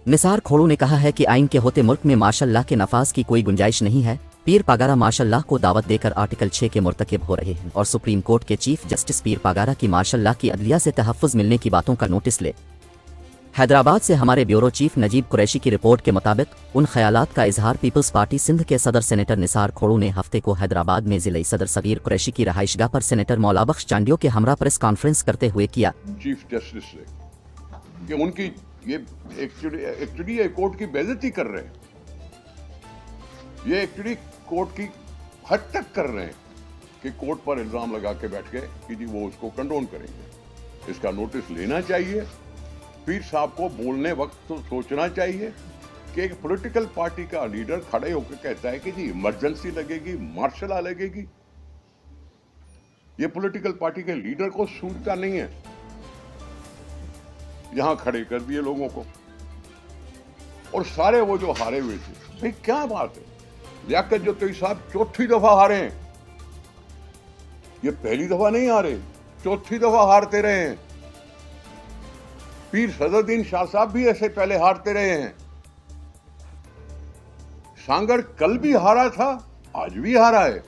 निसार खोड़ू ने कहा है कि आइन के होते मुल्क में मार्शल लॉ के नफाज की कोई गुंजाइश नहीं है। पीर पागारा मार्शल लॉ को दावत देकर आर्टिकल 6 के मुर्तकिब हो रहे हैं और सुप्रीम कोर्ट के चीफ जस्टिस पीर पागारा की मार्शल लॉ की अदलिया से तहफ़्फ़ुज़ मिलने की बातों का नोटिस ले। हैदराबाद से हमारे ब्यूरो चीफ नजीब कुरैशी की रिपोर्ट के मुताबिक उन ख्यालात का इजहार पीपल्स पार्टी सिंध के सदर सेनेटर निसार खोड़ू ने हफ्ते को हैदराबाद में जिले सदर सगीर कुरैशी की रहाइशगाह पर सेनेटर मौलाबख्श चांडियों के हमरा प्रेस कॉन्फ्रेंस करते हुए किया। चीफ जस्टिस से कि उनकी ये एक्चुअली ये कोर्ट की बेइज्जती कर रहे हैं, ये एक्चुअली कोर्ट की हद तक कर रहे हैं कि कोर्ट पर इल्जाम लगा के बैठ गए कि जी वो उसको कंडोन करेंगे। इसका नोटिस लेना चाहिए। पीर साहब को बोलने वक्त तो सोचना चाहिए कि एक पॉलिटिकल पार्टी का लीडर खड़े होकर कहता है कि जी इमरजेंसी लगेगी, मार्शल लॉ लगेगी। ये पॉलिटिकल पार्टी के लीडर को सूझता नहीं है। यहां खड़े कर दिए लोगों को और सारे वो जो हारे हुए थे, भाई क्या बात है, लियाकत जोतई साहब चौथी दफा हारे हैं। ये पहली दफा नहीं हारे, चौथी दफा हारते रहे हैं। पीर सदरुद्दीन शाह साहब भी ऐसे पहले हारते रहे हैं। सांगड़ कल भी हारा था, आज भी हारा है।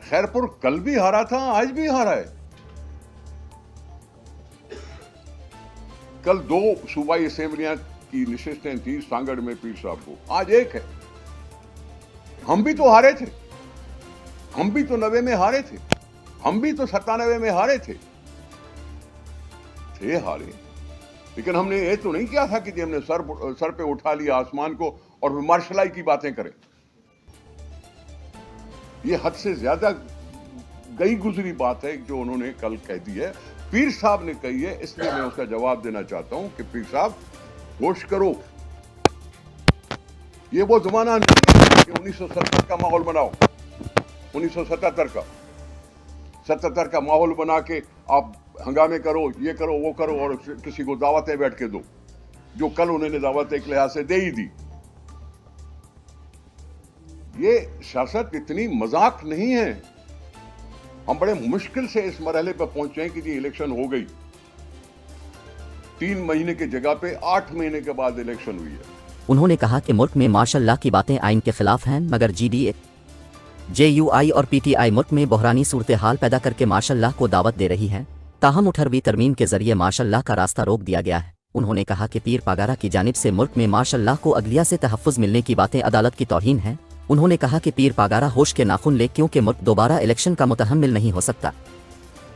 खैरपुर कल भी हारा था, आज भी हारा है। कल 2 सूबाई असेंबलियां की नशिस्तें थी सांगड़ में पीर साहब को, आज एक है। हम भी तो हारे थे, हम भी तो 90 में हारे थे, हम भी तो 97 में हारे थे हारे। लेकिन हमने ये तो नहीं किया था कि हमने सर पे उठा लिया आसमान को और मार्शल की बातें करें। ये हद से ज्यादा गई गुजरी बात है जो उन्होंने कल कह दी है, पीर साहब ने कही है। इसलिए मैं उसका जवाब देना चाहता हूं कि पीर साहब होश करो। ये वो जमाना नहीं है कि 1970 का माहौल बनाओ, 1977 का माहौल बना के आप हंगामे करो, ये करो, वो करो और किसी को दावतें बैठ के दो, जो कल उन्होंने दावत एक लिहाज से दे ही दी। ये सियासत इतनी मजाक नहीं है। हम बड़े मुश्किल से इस मरहले पर पहुंचे हैं कि जी इलेक्शन हो गई। 3 महीने की जगह पे 8 महीने के बाद इलेक्शन हुई है। उन्होंने कहा कि मुल्क में मार्शल लॉ की बातें आइन के खिलाफ हैं, मगर GDA, JUI और PTI मुल्क में बहरानी सूरत हाल पैदा करके मार्शल लॉ को दावत दे रही हैं। ताहम 18वीं तरमीम के जरिए मार्शल लॉ का रास्ता रोक दिया गया है। उन्होंने कहा कि पीर पागारा की जानिब से मुल्क में मार्शल लॉ को अदलिया से तहफ़्फ़ुज़ मिलने की बातें अदालत की तौहीन है। उन्होंने कहा कि पीर पागारा होश के नाखून ले, क्योंकि मुल्क दोबारा इलेक्शन का मुतहम्मिल नहीं हो सकता।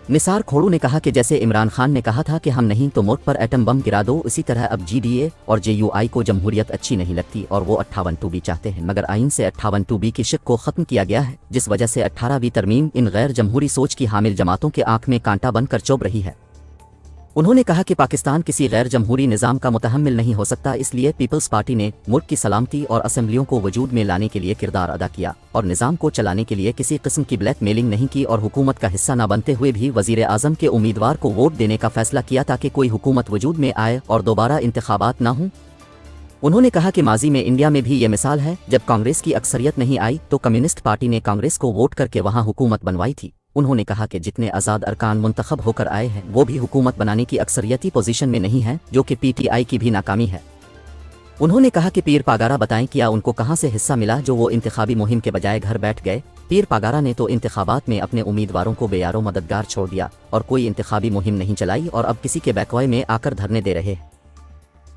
निसार खोड़ू ने कहा कि जैसे इमरान खान ने कहा था कि हम नहीं तो मुल्क पर एटम बम गिरा दो, इसी तरह अब GDA और JUI को जमहूरियत अच्छी नहीं लगती और वो 58(2)B चाहते हैं, मगर आइन से 58(2)B की शिक को ख़त्म किया गया है, जिस वजह से 18वीं तरमीम इन गैर जमहूरी सोच की हामिल जमातों के आंख में कांटा बनकर चुभ रही है। उन्होंने कहा कि पाकिस्तान किसी गैर जमहूरी निज़ाम का मुतहम्मिल नहीं हो सकता, इसलिए पीपल्स पार्टी ने मुल्क की सलामती और असम्बलियों को वजूद में लाने के लिए किरदार अदा किया और निज़ाम को चलाने के लिए किसी किस्म की ब्लैक मेलिंग नहीं की और हुकूमत का हिस्सा न बनते हुए भी वज़ीर आज़म के उम्मीदवार को वोट देने का फैसला किया ताकि कोई हुकूमत वजूद में आए और दोबारा इंतखाबात न हों। उन्होंने कहा कि माजी में इंडिया में भी ये मिसाल है, जब कांग्रेस की अक्सरियत नहीं आई तो कम्युनिस्ट पार्टी ने कांग्रेस को वोट करके वहाँ हुकूमत बनवाई थी। उन्होंने कहा कि जितने आज़ाद अरकान मुंतखब होकर आए हैं वो भी हुकूमत बनाने की अक्सरियती पोजीशन में नहीं है, जो कि PTI की भी नाकामी है। उन्होंने कहा कि पीर पागारा बताएं क्या उनको कहां से हिस्सा मिला जो वो इंतखाबी मुहिम के बजाय घर बैठ गए। पीर पागारा ने तो इंतखाबात में अपने उम्मीदवारों को बेयारो मददगार छोड़ दिया और कोई इंतखाबी मुहिम नहीं चलाई और अब किसी के बैकवाय में आकर धरने दे रहे हैं।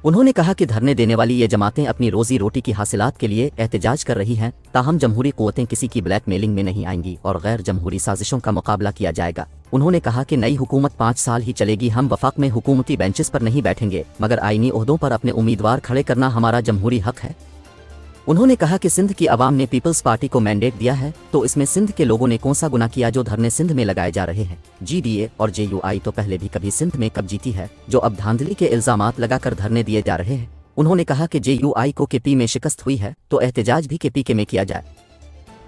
उन्होंने कहा कि धरने देने वाली ये जमातें अपनी रोजी रोटी की हासिलात के लिए एहतजाज कर रही हैं, ताहम जमहूरी क़ुव्वतें किसी की ब्लैक मेलिंग में नहीं आएंगी और गैर जमहूरी साजिशों का मुकाबला किया जाएगा। उन्होंने कहा कि नई हुकूमत 5 साल ही चलेगी, हम वफाक में हुकूमती बेंचेस पर नहीं बैठेंगे, मगर आईनी ओहदों पर अपने उम्मीदवार खड़े करना हमारा जमहूरी हक है। उन्होंने कहा कि सिंध की आवाम ने पीपल्स पार्टी को मैंडेट दिया है, तो इसमें सिंध के लोगों ने कौन सा गुनाह किया जो धरने सिंध में लगाए जा रहे हैं। GDA और JUI तो पहले भी कभी सिंध में कब जीती है, जो अब धांधली के इल्जामात लगाकर धरने दिए जा रहे हैं। उन्होंने कहा कि JUI को KP में शिकस्त हुई है तो एहतजाज भी KP में किया जाए।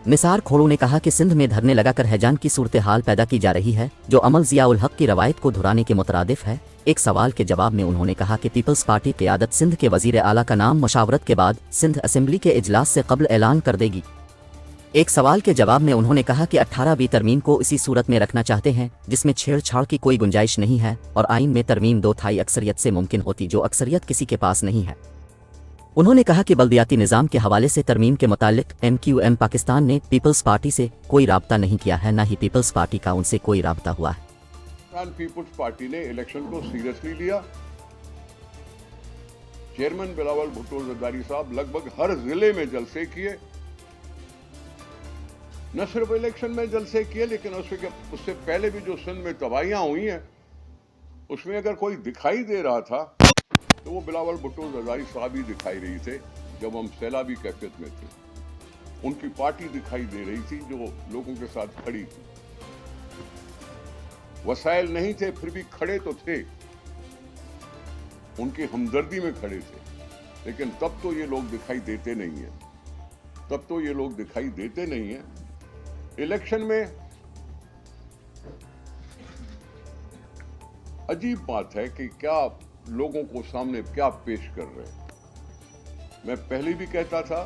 निसार खोड़ू ने कहा कि सिंध में धरने लगाकर हैजान की सूरत हाल पैदा की जा रही है, जो अमल ज़ियाउल हक की रवायत को धुराने के मुतरादिफ है। एक सवाल के जवाब में उन्होंने कहा कि पीपल्स पार्टी क़यादत सिंध के वज़ीर आला का नाम मशावरत के बाद सिंध असेंबली के इजलास से कब्ल ऐलान कर देगी। एक सवाल के जवाब में उन्होंने कहा कि 18वीं तरमीम को इसी सूरत में रखना चाहते हैं जिसमें छेड़छाड़ की कोई गुंजाइश नहीं है और आइन में तरमीम 2/3 अक्सरियत से मुमकिन होती जो अक्सरियत किसी के पास नहीं है। उन्होंने कहा कि बल्दियाती निज़ाम के हवाले से तरमीम के मुतालिक MQM पाकिस्तान ने पीपल्स पार्टी से कोई राब्ता नहीं किया है, न ही पीपल्स पार्टी का उनसे कोई राब्ता हुआ है। पीपल्स पार्टी ने इलेक्शन को सीरियसली लिया। चेयरमैन बिलावल भुट्टो जरदारी साहब लगभग हर जिले में जलसे किए, न सिर्फ इलेक्शन में जलसे किए लेकिन उससे पहले भी जो सिंध में तबाहियां हुई हैं उसमें अगर कोई दिखाई दे रहा था तो वो बिलावल भुट्टो जरदारी साहब ही दिखाई रही थे। जब हम सैलाबी कैफियत में थे उनकी पार्टी दिखाई दे रही थी जो लोगों के साथ खड़ी थी। वसाइल नहीं थे फिर भी खड़े तो थे, उनकी हमदर्दी में खड़े थे। लेकिन तब तो ये लोग दिखाई देते नहीं हैं, तब तो ये लोग दिखाई देते नहीं हैं। इलेक्शन में अजीब बात है कि क्या लोगों को सामने क्या पेश कर रहे हैं। मैं पहले भी कहता था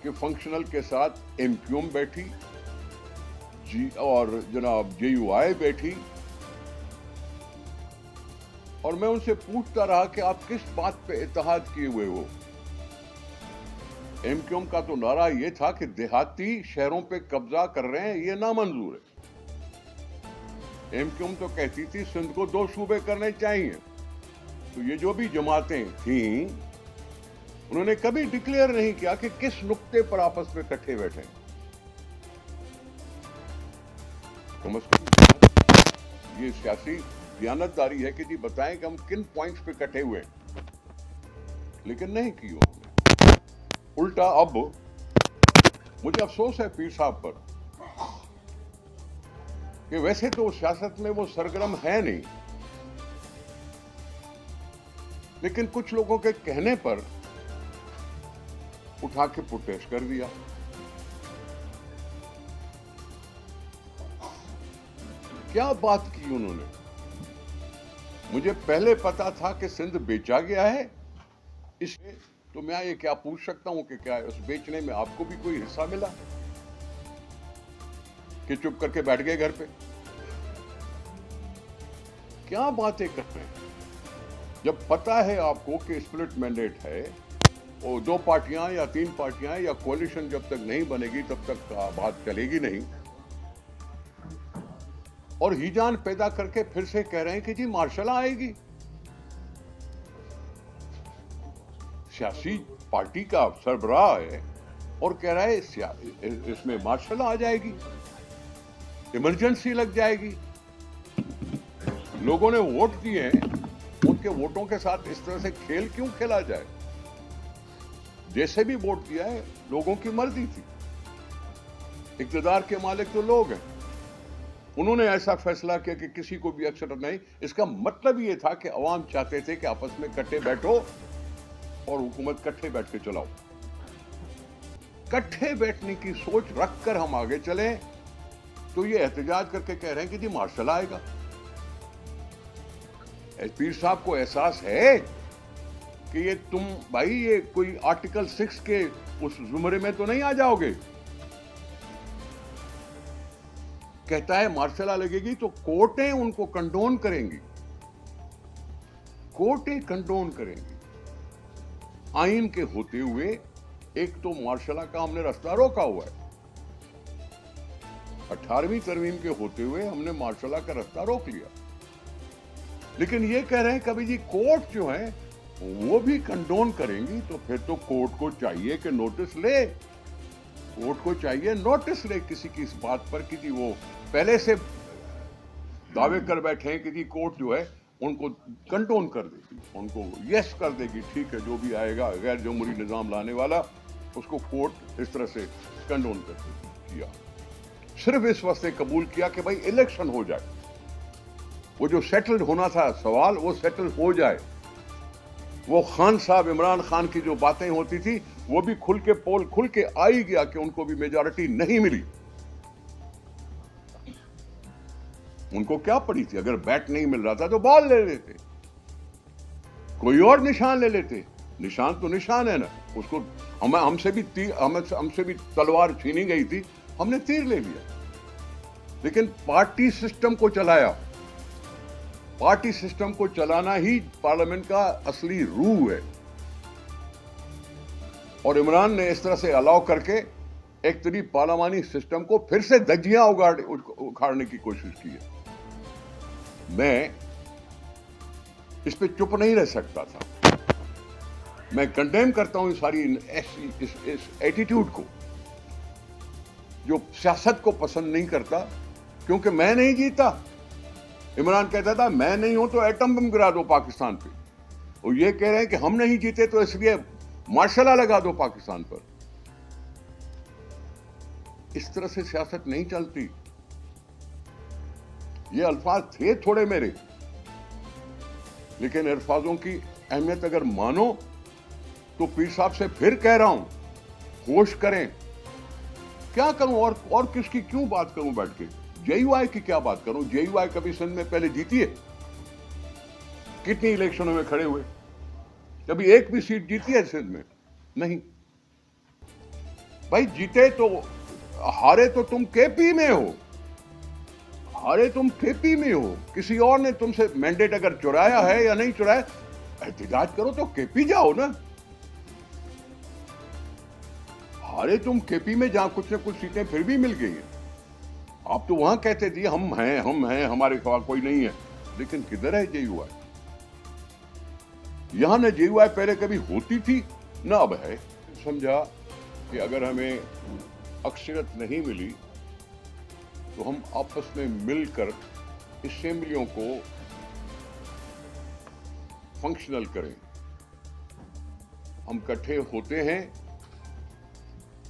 कि फंक्शनल के साथ MQM बैठी और जनाब JUI बैठी और मैं उनसे पूछता रहा कि आप किस बात पे इत्तेहाद किए हुए हो। MQM का तो नारा यह था कि देहाती शहरों पे कब्जा कर रहे हैं, ये नामंजूर है। MQM तो कहती थी सिंध को 2 सूबे करने चाहिए। तो ये जो भी जमातें थीं उन्होंने कभी डिक्लेयर नहीं किया कि किस नुक्ते पर आपस में इकट्ठे बैठे। ये सियासी दयानतदारी है कि जी बताएं कि हम किन पॉइंट्स पे इकट्ठे हुए, लेकिन नहीं की उन्होंने। उल्टा अब मुझे अफसोस है पीर साहब पर कि वैसे तो सियासत में वो सरगर्म है नहीं, लेकिन कुछ लोगों के कहने पर उठा के प्रोटेस्ट कर दिया। क्या बात की उन्होंने। मुझे पहले पता था कि सिंध बेचा गया है, इसलिए तो मैं ये क्या पूछ सकता हूं कि क्या उस बेचने में आपको भी कोई हिस्सा मिला कि चुप करके बैठ गए घर पे। क्या बातें कर रहे हैं। जब पता है आपको कि स्प्लिट मैंडेट है और 2 पार्टियां या 3 पार्टियां या कोalition जब तक नहीं बनेगी तब तक बात चलेगी नहीं, और हिजान पैदा करके फिर से कह रहे हैं कि जी मार्शल आएगी। सियासी पार्टी का सरबराह है और कह रहा है इसमें मार्शल आ जाएगी, इमरजेंसी लग जाएगी। लोगों ने वोट दिए हैं, उनके वोटों के साथ इस तरह से खेल क्यों खेला जाए। जैसे भी वोट दिया है लोगों की मर्जी थी, इक्तदार के मालिक तो लोग हैं। उन्होंने ऐसा फैसला किया कि किसी को भी अक्सर नहीं। इसका मतलब ये था कि अवाम चाहते थे कि आपस में इकट्ठे बैठो और हुकूमत इकट्ठे बैठ के चलाओ। इकट्ठे बैठने की सोच रखकर हम आगे चले तो ये एहतजाज करके कह रहे हैं कि जी मार्शल आएगा। पीर साहब को एहसास है कि ये तुम भाई ये कोई आर्टिकल 6 के उस जुमरे में तो नहीं आ जाओगे। कहता है मार्शल लॉ लगेगी तो कोर्टें उनको कंडोन करेंगी, कोर्टें कंडोन करेंगी। आइन के होते हुए एक तो मार्शल लॉ का हमने रास्ता रोका हुआ है, 18वीं तरमीम के होते हुए हमने मार्शल लॉ का रास्ता रोक लिया। लेकिन ये कह रहे हैं कभी जी कोर्ट जो है वो भी कंडोन करेंगी, तो फिर तो कोर्ट को चाहिए कि नोटिस ले, कोर्ट को चाहिए नोटिस ले किसी की इस बात पर कि जी वो पहले से दावे कर बैठे हैं कि जी कोर्ट जो है उनको कंडोन कर देगी, उनको यस कर देगी, ठीक है जो भी आएगा गैर जमहूरी निज़ाम लाने वाला उसको कोर्ट इस तरह से कंडोन कर किया। सिर्फ इस वास्ते कबूल किया कि भाई इलेक्शन हो जाए, वो जो सेटल्ड होना था सवाल वो सेटल हो जाए। वो खान साहब इमरान खान की जो बातें होती थी वो भी खुल के पोल खुल के आ ही गया कि उनको भी मेजॉरिटी नहीं मिली। उनको क्या पड़ी थी, अगर बैट नहीं मिल रहा था तो बॉल ले लेते, कोई और निशान ले लेते। निशान तो निशान है ना, उसको हमसे भी तलवार छीनी गई थी, हमने तीर ले लिया, लेकिन पार्टी सिस्टम को चलाया। पार्टी सिस्टम को चलाना ही पार्लियामेंट का असली रूह है, और इमरान ने इस तरह से अलाउ करके एक तरी पार्लियामानी सिस्टम को फिर से धज्जियां उखाड़ने की कोशिश की है। मैं इस पे चुप नहीं रह सकता था। मैं कंडेम करता हूं इस एटीट्यूड को, जो सियासत को पसंद नहीं करता, क्योंकि मैं नहीं जीता। इमरान कहता था मैं नहीं हूं तो एटम बम गिरा दो पाकिस्तान पे, और ये कह रहे हैं कि हम नहीं जीते तो इसलिए मार्शल लॉ लगा दो पाकिस्तान पर। इस तरह से सियासत नहीं चलती। ये अल्फाज थे थोड़े मेरे, लेकिन अल्फाजों की अहमियत अगर मानो तो पीर साहब से फिर कह रहा हूं, होश करें। क्या करूं और किसकी क्यों बात करूं बैठ के? जेयूआई की क्या बात करूं? जेयूआई कभी सिंध में पहले जीती है? कितनी इलेक्शनों में खड़े हुए? कभी एक भी सीट जीती है सिंध में? नहीं। भाई जीते तो हारे तो तुम केपी में हो, हारे तुम केपी में हो। किसी और ने तुमसे मैंडेट अगर चुराया है या नहीं चुराया, एहतजाज करो तो केपी जाओ ना। हारे तुम केपी में, जहां कुछ न कुछ सीटें फिर भी मिल गई हैं। आप तो वहां कहते थे हम हैं, हमारे खिलाफ कोई नहीं है, लेकिन किधर है जेयूआई? यहां न जेयूआई पहले कभी होती थी न अब है। समझा कि अगर हमें अक्सरियत नहीं मिली तो हम आपस में मिलकर असेंबलियों को फंक्शनल करें। हम इकट्ठे होते हैं,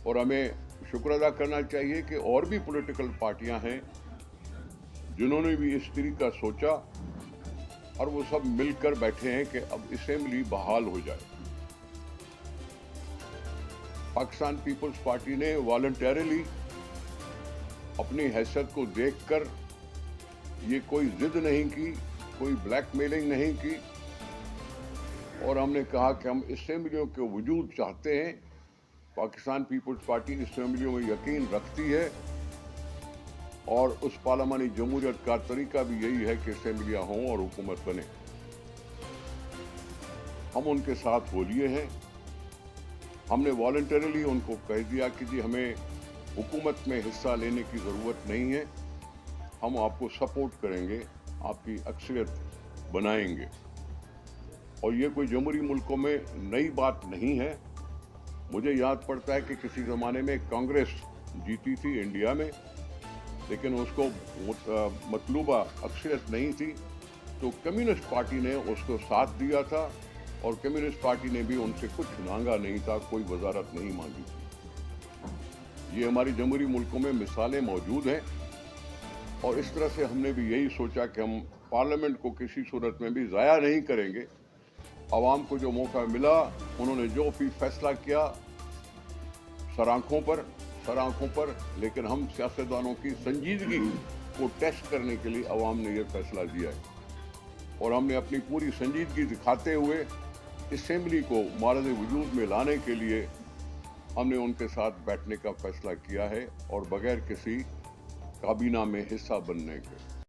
और हमें शुक्र अदा करना चाहिए कि और भी पॉलिटिकल पार्टियां हैं जिन्होंने भी इस तरीका सोचा, और वो सब मिलकर बैठे हैं कि अब असेंबली बहाल हो जाए। पाकिस्तान पीपल्स पार्टी ने वॉलंटरीली अपनी हैसियत को देखकर ये कोई जिद नहीं की, कोई ब्लैकमेलिंग नहीं की, और हमने कहा कि हम असेंबलियों के वजूद चाहते हैं। पाकिस्तान पीपल्स पार्टी असेंबलियों में यकीन रखती है, और उस पार्लियामानी जमहूरियत का तरीका भी यही है कि असेंबलियां हों और हुकूमत बने। हम उनके साथ हो लिए हैं। हमने वॉलंटरीली उनको कह दिया कि जी हमें हुकूमत में हिस्सा लेने की ज़रूरत नहीं है, हम आपको सपोर्ट करेंगे, आपकी अक्सरियत बनाएंगे। और ये कोई जमहूरी मुल्कों में नई बात नहीं है। मुझे याद पड़ता है कि किसी ज़माने में कांग्रेस जीती थी इंडिया में, लेकिन उसको मतलूबा अक्सरियत नहीं थी, तो कम्युनिस्ट पार्टी ने उसको साथ दिया था, और कम्युनिस्ट पार्टी ने भी उनसे कुछ मांगा नहीं था, कोई वजारत नहीं मांगी थी। ये हमारी जमहूरी मुल्कों में मिसालें मौजूद हैं, और इस तरह से हमने भी यही सोचा कि हम पार्लियामेंट को किसी सूरत में भी ज़ाया नहीं करेंगे। आवाम को जो मौका मिला, उन्होंने जो भी फैसला किया सरांखों पर, लेकिन हम सियासतदानों की संजीदगी को टेस्ट करने के लिए आवाम ने यह फैसला दिया है, और हमने अपनी पूरी संजीदगी दिखाते हुए असेंबली को मारज़ वजूद में लाने के लिए हमने उनके साथ बैठने का फैसला किया है, और बगैर किसी काबीना में हिस्सा बनने के।